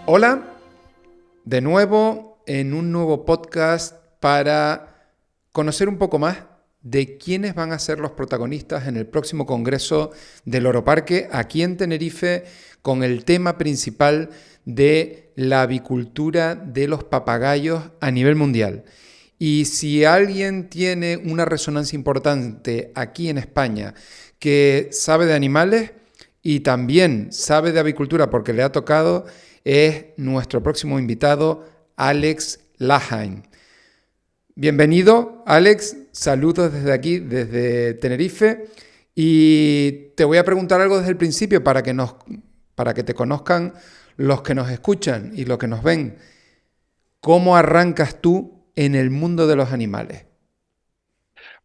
Hola, de nuevo en un nuevo podcast para conocer un poco más de quiénes van a ser los protagonistas en el próximo Congreso del Loro Parque aquí en Tenerife, con el tema principal de la avicultura de los papagayos a nivel mundial. Y si alguien tiene una resonancia importante aquí en España que sabe de animales y también sabe de avicultura porque le ha tocado, es nuestro próximo invitado, Alex Lahain. Bienvenido, Alex. Saludos desde aquí, desde Tenerife. Y te voy a preguntar algo desde el principio para que te conozcan los que nos escuchan y los que nos ven. ¿Cómo arrancas tú en el mundo de los animales?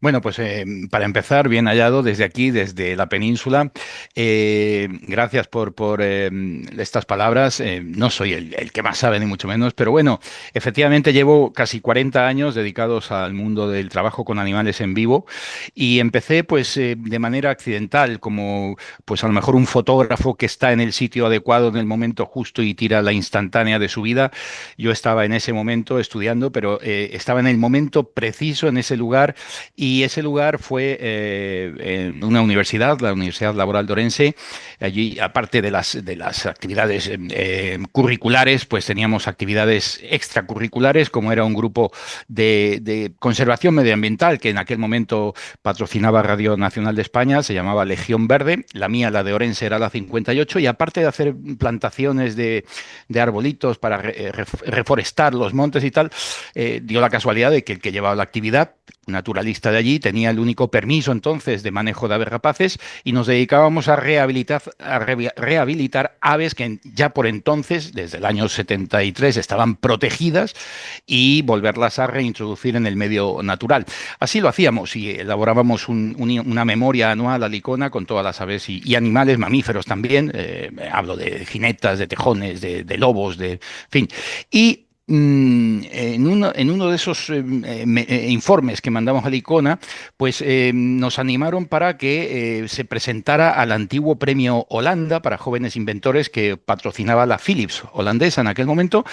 Bueno, pues para empezar, bien hallado desde aquí, desde la península. Gracias por estas palabras. No soy el que más sabe, ni mucho menos, pero bueno, efectivamente llevo casi 40 años dedicados al mundo del trabajo con animales en vivo y empecé pues de manera accidental, como pues a lo mejor un fotógrafo que está en el sitio adecuado en el momento justo y tira la instantánea de su vida. Yo estaba en ese momento estudiando, pero estaba en el momento preciso, en ese lugar, y ese lugar fue en una universidad, la Universidad Laboral de Orense. Allí, aparte de las actividades curriculares, pues teníamos actividades extracurriculares, como era un grupo de conservación medioambiental que en aquel momento patrocinaba Radio Nacional de España, se llamaba Legión Verde. La mía, la de Orense, era la 58, y aparte de hacer plantaciones de arbolitos para reforestar los montes y tal, dio la casualidad de que el que llevaba la actividad, un naturalista de allí, tenía el único permiso entonces de manejo de aves rapaces, y nos dedicábamos a rehabilitar aves que ya por entonces, desde el año 73, estaban protegidas, y volverlas a reintroducir en el medio natural. Así lo hacíamos y elaborábamos una memoria anual a Icona con todas las aves y animales mamíferos también. Hablo de jinetas, de tejones, de lobos, en fin. Y en uno de esos informes que mandamos a la ICONA, pues nos animaron para que se presentara al antiguo premio Holanda para jóvenes inventores que patrocinaba la Philips holandesa en aquel momento.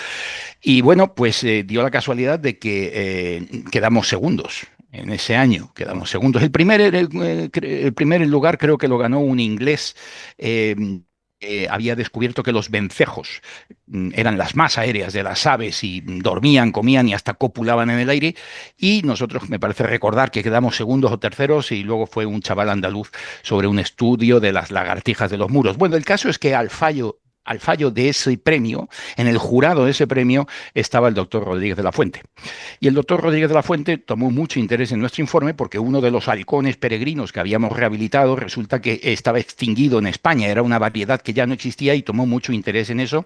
Y bueno, pues dio la casualidad de que quedamos segundos. En ese año quedamos segundos. El primer lugar creo que lo ganó un inglés. eh, Había descubierto que los vencejos eran las más aéreas de las aves y dormían, comían y hasta copulaban en el aire. Y nosotros, me parece recordar que quedamos segundos o terceros, y luego fue un chaval andaluz sobre un estudio de las lagartijas de los muros. Bueno, el caso es que al fallo de ese premio, en el jurado de ese premio, estaba el doctor Rodríguez de la Fuente. Y el doctor Rodríguez de la Fuente tomó mucho interés en nuestro informe porque uno de los halcones peregrinos que habíamos rehabilitado resulta que estaba extinguido en España, era una variedad que ya no existía, y tomó mucho interés en eso.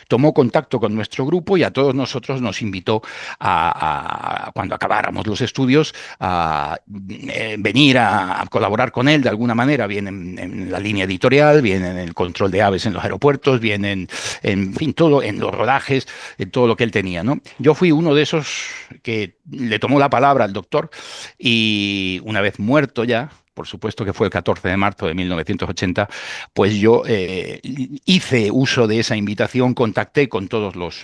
Tomó contacto con nuestro grupo y a todos nosotros nos invitó cuando acabáramos los estudios, a venir a colaborar con él de alguna manera, bien en la línea editorial, bien en el control de aves en los aeropuertos, bien en fin, todo, en los rodajes, en todo lo que él tenía, ¿no? Yo fui uno de esos que le tomó la palabra al doctor, y una vez muerto ya, por supuesto que fue el 14 de marzo de 1980, pues yo hice uso de esa invitación, contacté con todos los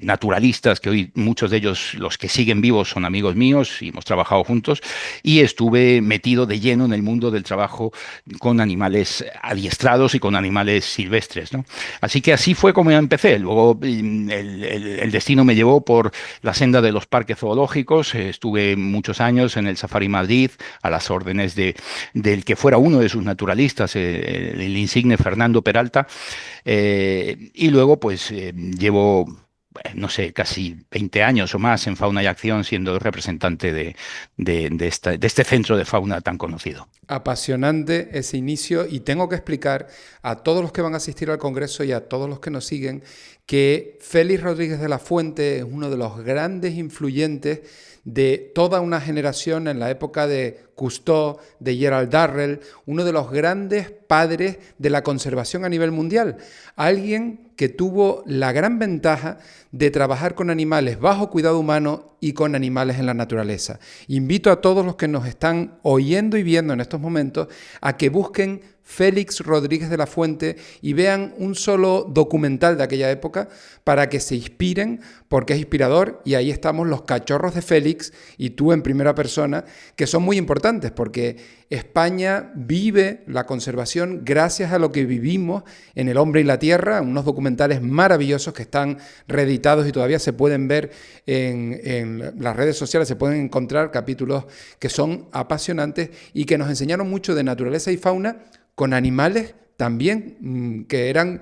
naturalistas, que hoy muchos de ellos, los que siguen vivos, son amigos míos y hemos trabajado juntos, y estuve metido de lleno en el mundo del trabajo con animales adiestrados y con animales silvestres, ¿no? Así que así fue como empecé. Luego el destino me llevó por la senda de los parques zoológicos. Estuve muchos años en el Safari Madrid a las órdenes del que fuera uno de sus naturalistas, el insigne Fernando Peralta. Y luego pues llevo, no sé, casi 20 años o más en Fauna y Acción, siendo el representante de este centro de fauna tan conocido. Apasionante ese inicio, y tengo que explicar a todos los que van a asistir al Congreso y a todos los que nos siguen que Félix Rodríguez de la Fuente es uno de los grandes influyentes de toda una generación en la época de Cousteau, de Gerald Darrell, uno de los grandes padres de la conservación a nivel mundial. Alguien que tuvo la gran ventaja de trabajar con animales bajo cuidado humano y con animales en la naturaleza. Invito a todos los que nos están oyendo y viendo en estos momentos a que busquen Félix Rodríguez de la Fuente y vean un solo documental de aquella época para que se inspiren, porque es inspirador, y ahí estamos los cachorros de Félix y tú en primera persona, que son muy importantes porque España vive la conservación gracias a lo que vivimos en El hombre y la tierra, unos documentales maravillosos que están reeditados y todavía se pueden ver en las redes sociales, se pueden encontrar capítulos que son apasionantes y que nos enseñaron mucho de naturaleza y fauna con animales también que eran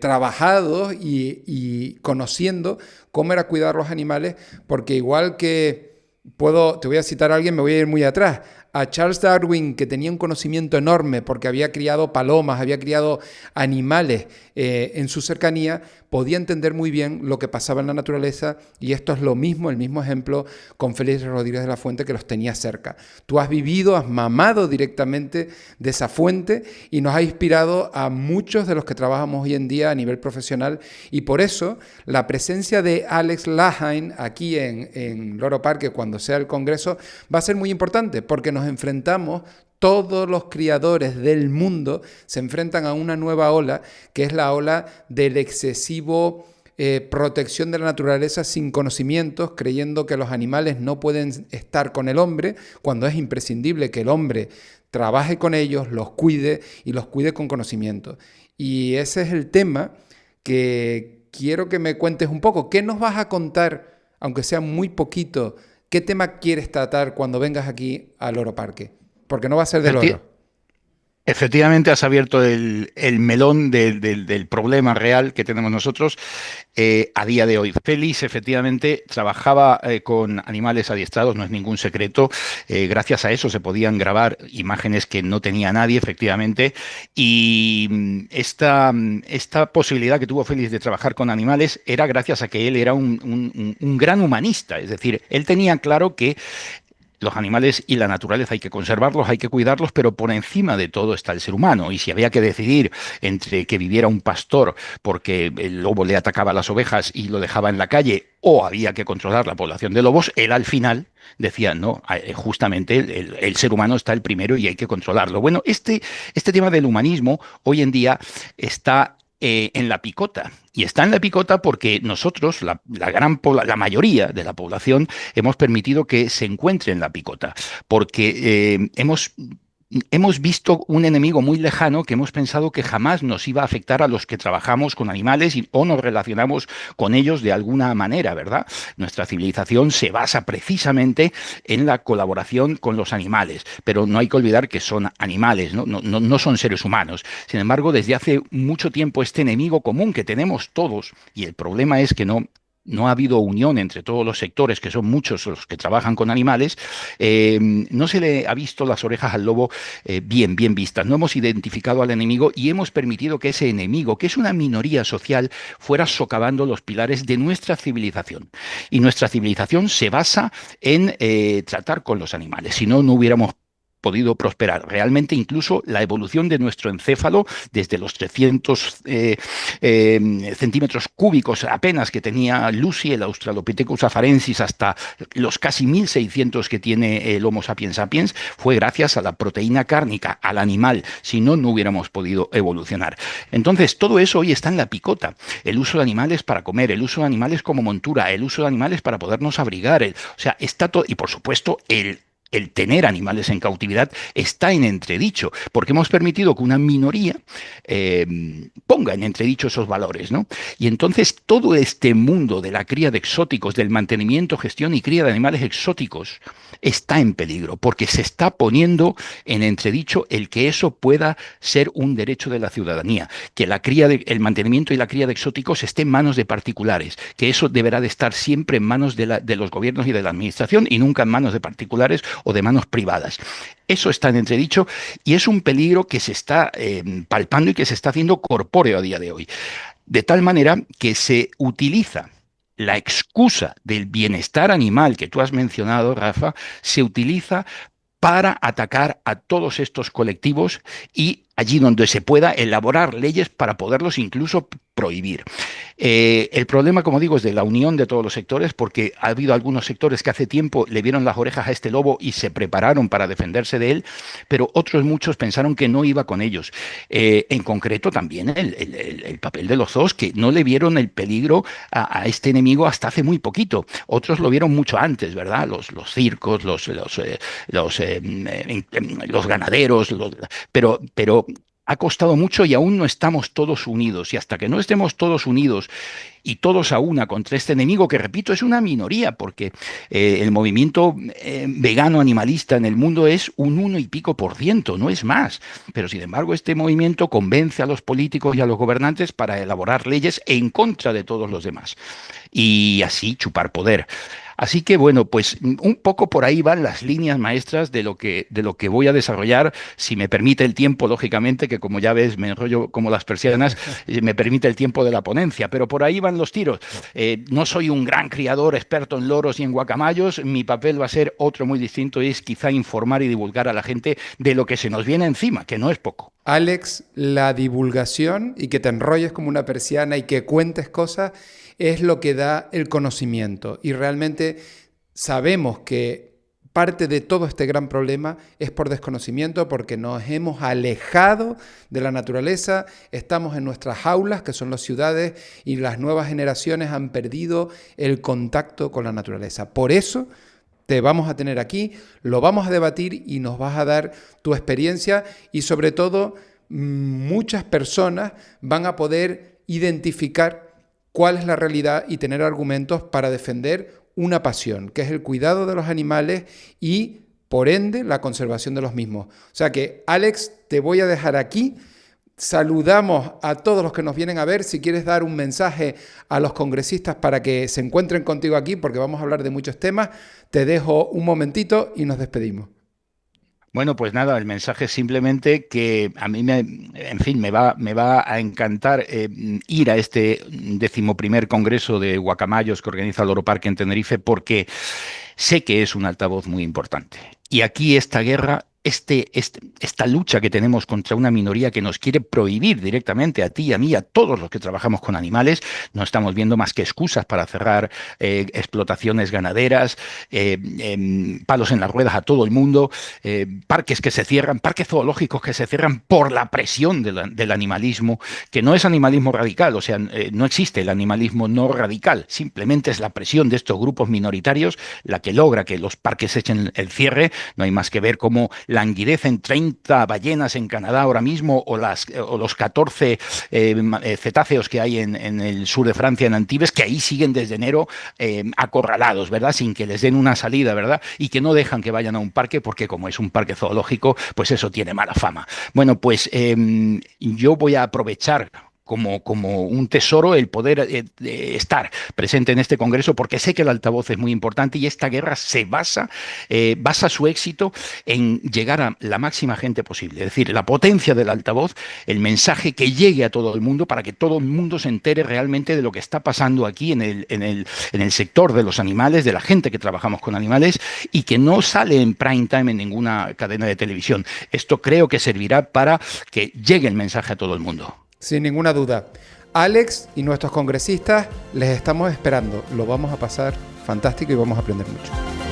trabajados y conociendo cómo era cuidar los animales, porque igual que te voy a citar a alguien, me voy a ir muy atrás, a Charles Darwin, que tenía un conocimiento enorme porque había criado palomas, había criado animales en su cercanía, podía entender muy bien lo que pasaba en la naturaleza, y esto es lo mismo, el mismo ejemplo con Félix Rodríguez de la Fuente, que los tenía cerca. Tú has vivido, has mamado directamente de esa fuente y nos ha inspirado a muchos de los que trabajamos hoy en día a nivel profesional, y por eso la presencia de Alex Lahain aquí en Loro Parque cuando sea el congreso va a ser muy importante, porque nos enfrentamos, todos los criadores del mundo se enfrentan a una nueva ola, que es la ola del excesivo protección de la naturaleza sin conocimientos, creyendo que los animales no pueden estar con el hombre, cuando es imprescindible que el hombre trabaje con ellos, los cuide y los cuide con conocimiento. Y ese es el tema que quiero que me cuentes un poco. ¿Qué nos vas a contar, aunque sea muy poquito? ¿Qué tema quieres tratar cuando vengas aquí al Loro Parque? Porque no va a ser del oro. Efectivamente, has abierto el melón del problema real que tenemos nosotros a día de hoy. Félix, efectivamente, trabajaba con animales adiestrados, no es ningún secreto. Gracias a eso se podían grabar imágenes que no tenía nadie, efectivamente. Y esta posibilidad que tuvo Félix de trabajar con animales era gracias a que él era un gran humanista. Es decir, él tenía claro que los animales y la naturaleza hay que conservarlos, hay que cuidarlos, pero por encima de todo está el ser humano. Y si había que decidir entre que viviera un pastor porque el lobo le atacaba a las ovejas y lo dejaba en la calle, o había que controlar la población de lobos, él al final decía, no, justamente el ser humano está el primero y hay que controlarlo. Bueno, este tema del humanismo hoy en día está en la picota. Y está en la picota porque nosotros, la mayoría de la población, hemos permitido que se encuentre en la picota. Porque hemos visto un enemigo muy lejano que hemos pensado que jamás nos iba a afectar a los que trabajamos con animales o nos relacionamos con ellos de alguna manera, ¿verdad? Nuestra civilización se basa precisamente en la colaboración con los animales, pero no hay que olvidar que son animales, no son seres humanos. Sin embargo, desde hace mucho tiempo este enemigo común que tenemos todos, y el problema es que no ha habido unión entre todos los sectores, que son muchos los que trabajan con animales, no se le ha visto las orejas al lobo bien vistas. No hemos identificado al enemigo y hemos permitido que ese enemigo, que es una minoría social, fuera socavando los pilares de nuestra civilización. Y nuestra civilización se basa en tratar con los animales. Si no, no hubiéramos podido prosperar. Realmente incluso la evolución de nuestro encéfalo desde los 300 centímetros cúbicos apenas que tenía Lucy, el Australopithecus afarensis, hasta los casi 1600 que tiene el Homo sapiens sapiens, fue gracias a la proteína cárnica, al animal. Si no, no hubiéramos podido evolucionar. Entonces, todo eso hoy está en la picota. El uso de animales para comer, el uso de animales como montura, el uso de animales para podernos abrigar. O sea, está todo. Y por supuesto, el tener animales en cautividad está en entredicho, porque hemos permitido que una minoría ponga en entredicho esos valores, ¿no? Y entonces todo este mundo de la cría de exóticos, del mantenimiento, gestión y cría de animales exóticos, está en peligro, porque se está poniendo en entredicho el que eso pueda ser un derecho de la ciudadanía, que el mantenimiento y la cría de exóticos esté en manos de particulares, que eso deberá de estar siempre en manos de los gobiernos y de la administración y nunca en manos de particulares o de manos privadas. Eso está en entredicho y es un peligro que se está palpando y que se está haciendo corpóreo a día de hoy. De tal manera que se utiliza la excusa del bienestar animal que tú has mencionado, Rafa, se utiliza para atacar a todos estos colectivos y allí donde se pueda elaborar leyes para poderlos incluso prohibir. El problema, como digo, es de la unión de todos los sectores, porque ha habido algunos sectores que hace tiempo le vieron las orejas a este lobo y se prepararon para defenderse de él, pero otros muchos pensaron que no iba con ellos. En concreto también el papel de los zoos, que no le vieron el peligro a este enemigo hasta hace muy poquito. Otros lo vieron mucho antes, ¿verdad? Los circos, los ganaderos, pero ha costado mucho y aún no estamos todos unidos. Y hasta que no estemos todos unidos y todos a una contra este enemigo, que repito, es una minoría, porque el movimiento vegano animalista en el mundo es un 1 y pico %, no es más. Pero sin embargo, este movimiento convence a los políticos y a los gobernantes para elaborar leyes en contra de todos los demás y así chupar poder. Así que bueno, pues un poco por ahí van las líneas maestras de lo que voy a desarrollar, si me permite el tiempo, lógicamente, que como ya ves me enrollo como las persianas, me permite el tiempo de la ponencia, pero por ahí van los tiros. No soy un gran criador experto en loros y en guacamayos, mi papel va a ser otro muy distinto, y es quizá informar y divulgar a la gente de lo que se nos viene encima, que no es poco. Alex, la divulgación y que te enrolles como una persiana y que cuentes cosas es lo que da el conocimiento. Y realmente sabemos que parte de todo este gran problema es por desconocimiento, porque nos hemos alejado de la naturaleza, estamos en nuestras jaulas, que son las ciudades, y las nuevas generaciones han perdido el contacto con la naturaleza. Por eso te vamos a tener aquí, lo vamos a debatir y nos vas a dar tu experiencia, y sobre todo muchas personas van a poder identificar cuál es la realidad y tener argumentos para defender una pasión, que es el cuidado de los animales y, por ende, la conservación de los mismos. O sea que, Alex, te voy a dejar aquí. Saludamos a todos los que nos vienen a ver. Si quieres dar un mensaje a los congresistas para que se encuentren contigo aquí, porque vamos a hablar de muchos temas, te dejo un momentito y nos despedimos. Bueno, pues nada, el mensaje es simplemente que a mí, en fin, me va a encantar ir a este 11º Congreso de Guacamayos que organiza el Loro Parque en Tenerife, porque sé que es un altavoz muy importante. Y aquí esta guerra, esta lucha que tenemos contra una minoría que nos quiere prohibir directamente a ti y a mí, a todos los que trabajamos con animales, no estamos viendo más que excusas para cerrar explotaciones ganaderas, palos en las ruedas a todo el mundo, parques que se cierran, parques zoológicos que se cierran por la presión del animalismo, que no es animalismo radical, o sea, no existe el animalismo no radical, simplemente es la presión de estos grupos minoritarios la que logra que los parques echen el cierre. No hay más que ver cómo languidecen 30 ballenas en Canadá ahora mismo, o los 14 cetáceos que hay en el sur de Francia, en Antibes, que ahí siguen desde enero acorralados, ¿verdad? Sin que les den una salida, ¿verdad? Y que no dejan que vayan a un parque porque, como es un parque zoológico, pues eso tiene mala fama. Bueno, pues yo voy a aprovechar como un tesoro el poder estar presente en este congreso, porque sé que el altavoz es muy importante y esta guerra se basa su éxito en llegar a la máxima gente posible, es decir, la potencia del altavoz, el mensaje que llegue a todo el mundo para que todo el mundo se entere realmente de lo que está pasando aquí en el sector de los animales, de la gente que trabajamos con animales, y que no sale en prime time en ninguna cadena de televisión. Esto creo que servirá para que llegue el mensaje a todo el mundo. Sin ninguna duda. Alex y nuestros congresistas les estamos esperando. Lo vamos a pasar fantástico y vamos a aprender mucho.